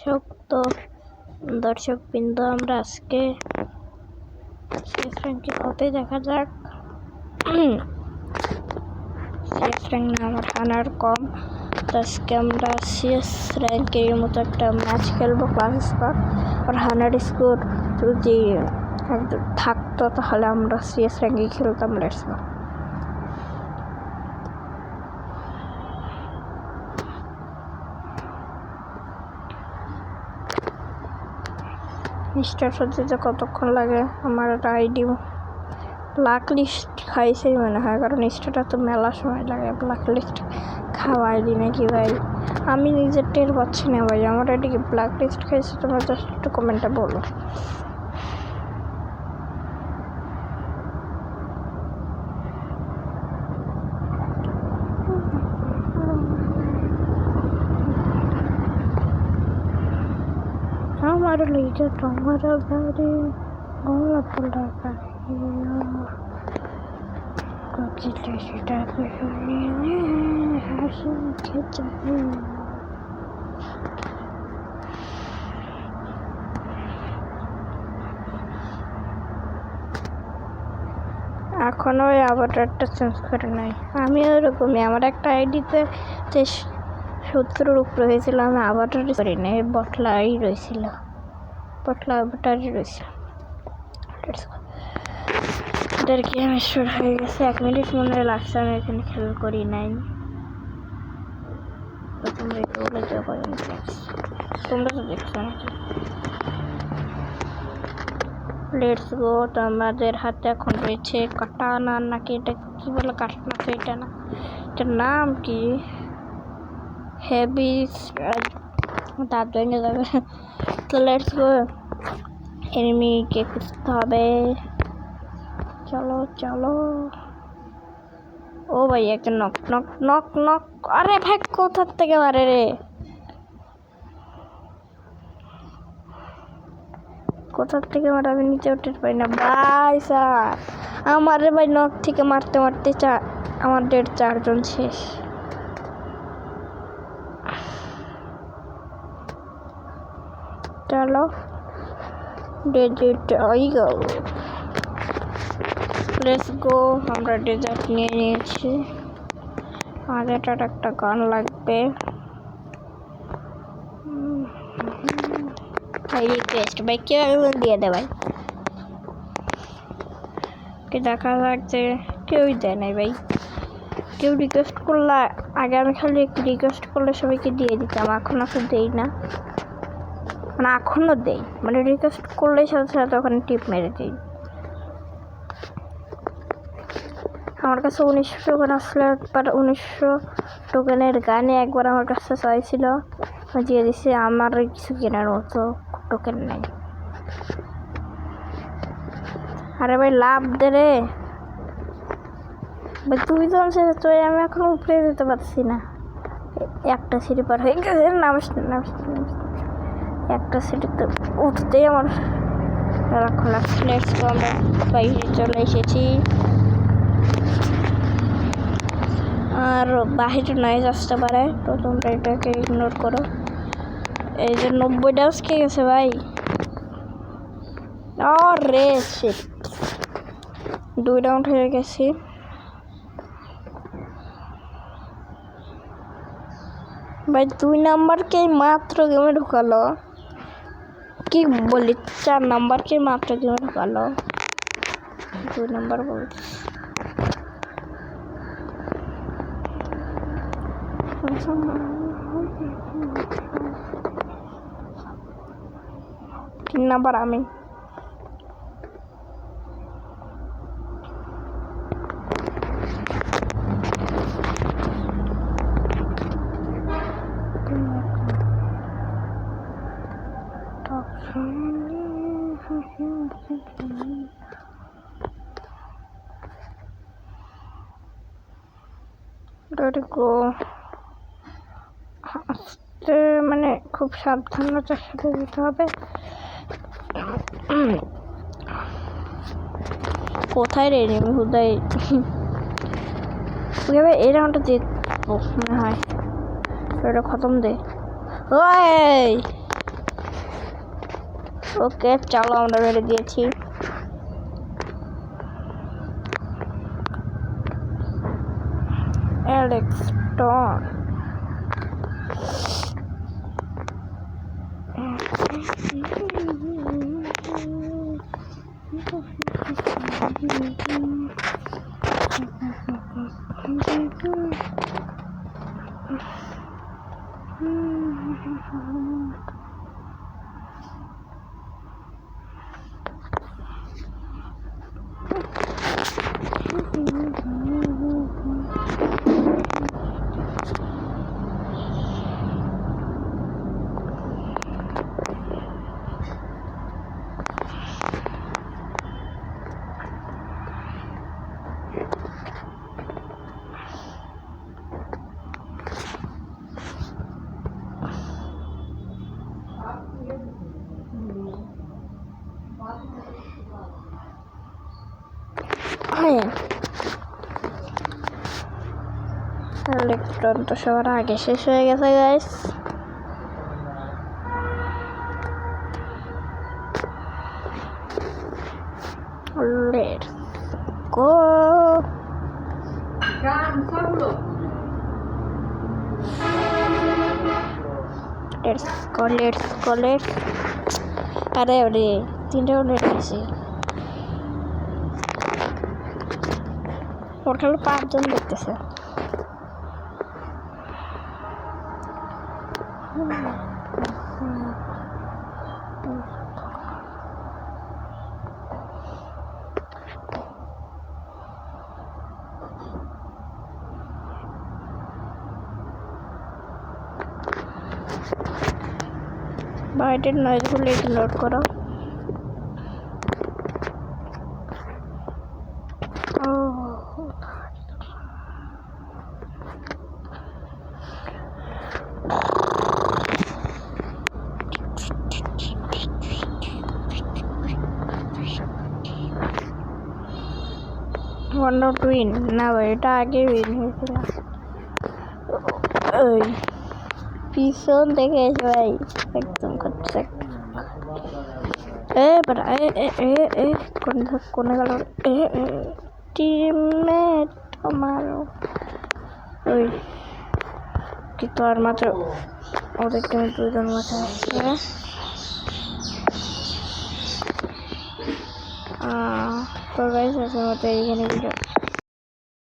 তো দর্শক বৃন্দ, আমরা আজকে সিএস র্যাঙ্কে হতে দেখা যাক। সিএস র্যাঙ্ক না আমার হানার কম, তো আজকে আমরা সিএস র্যাঙ্কের মতো একটা ম্যাচ খেলবো। ক্লাস স্কোর আর হানার স্কোর যদি থাকতো তাহলে আমরা সিএস র্যাঙ্কে খেলতাম। Let's go. স্টার্ট হতে তো কতক্ষণ লাগে? আমার একটা আইডি ব্ল্যাক লিস্ট খাইছেই মনে হয়, কারণ স্টার্টটা তো মেলা সময় লাগে। ব্ল্যাক লিস্ট খাওয়া আইডি নাকি ভাই? আমি নিজের টের পাচ্ছি না ভাই, আমার আইডি কি ব্ল্যাক লিস্ট খাইছে? তোমরা জাস্ট একটু কমেন্টে বলো। আমার লিগে তোমার বাড়ি গোলাপ ফুলটা কাকিলে সেটাকে শুনিয়ে হাসি খেতে। এখনো ওই অ্যাভাটারটা চেঞ্জ করে নাই। আমি ওরকমই, আমার একটা আইডিতে 70-এর উপরে হয়েছিল, আমি অ্যাভাটারই করি নাই, বটলাই রয়েছিল, বটলা অ্যাভাটারই রয়েছিল। এটার গেম স্টার্ট হয়ে গেছে। 1 মিনিট মনে লাগছে, আমি এখানে খেল করি নাই। তোমরা একটু বলে যাও করেন, তোমরা তো দেখছো নাকি? Let's go. তো আমাদের হাতে এখন রয়েছে কাটানা, নাকি এটা কি বলে? কাটানা তো এটা না, এটার নাম কি? হেভি দাঁত ভেঙে যাবে। তো লেটস গো, এনিমিকে খুঁজতে হবে। চলো চলো। ও ভাই, একটা নক নক নক নক। আরে ভাই, কোথার থেকে মারে রে? কোথার থেকে মারে আমি নিচে উঠতে পারি না ভাই। স্যার আমার ভাই নক থেকে মারতে মারতে আমার 4 জন শেষ। চলো ডেজার্ট আই গো। Let's go. আমরা ডেজার্ট নিয়ে নিয়েছি। আমাদের একটা গান লাগবে। ভাই রিকোয়েস্ট ভাই, কেউ দিয়ে দে ভাই। দেখা যাক যে কেউই দেয় নাই ভাই। কেউ রিকোয়েস্ট করলে আগে আমি খালি রিকোয়েস্ট করলে সবাইকে দিয়ে দিতাম, এখন তো দেই না। মানে এখনও দেই, মানে রিকোয়েস্ট করলেই সাথে সাথে ওখানে টিপ মেরে দিই। আমার কাছে 1900 টোকেন আসলে একবার 1900 টোকেনের গানে একবার আমার কাছে চাইছিল, দিয়ে দিছি। আমার কিছু কেনার মতো টোকেন নাই। আরে ভাই লাভ দে রে ভাই, তুই তো আমি এখন উপরে যেতে পারছি না। একটা সিঁড়ি পার হয়ে গেছে। নামতে একটা সিঁড়িতে উঠতেই আমার খোলা। আমরা বাইরে চলে এসেছি, আর বাহিরে নয়েজ আসতে পারে, তো তোমরা এটাকে ইগনোর করো। এই যে 90 ডান্স খেয়ে গেছে ভাই। রে 2 রাউন্ড হয়ে গেছি ভাই। 2 নাম্বারকে মাত্র গেমে ঢুকালো, কি বলি? 4 নাম্বারকে মাত্র গেমে ঢুকালো। 2 নাম্বার বলছি। 3 নাম্বার আমি। মানে খুব সাবধানতার সাথে যেতে হবে। কোথায় রে নেমে হুদাই? এই রাউন্ডটা জিতবো মনে হয়। এটা খতম দে। ওই ওকে চলো আমরা মেরে দিয়েছি। অ্যালেক্স টন ইলেকট্রন তো সবার আগে শেষ হয়ে গেছে guys. Let's go. Let's go. আরে ওরে 3টা উল্লেট আছে, ওর খালি 5 জন দেখতেছে। বাইটের নয়েজগুলো ইগনোর করো। ওয়ান নট উইন না ভাই, এটা আগে উইন হয়েছিল। ওই পিছন থেকে এসে ভাই একদম করছে। কোনে গেল টিমমেট আমার? ওই কি তো আর মাত্র ওদেরকে 2 জন মাথায় আসছে। তো গাইস আজকের মতো এইখানে ভিডিও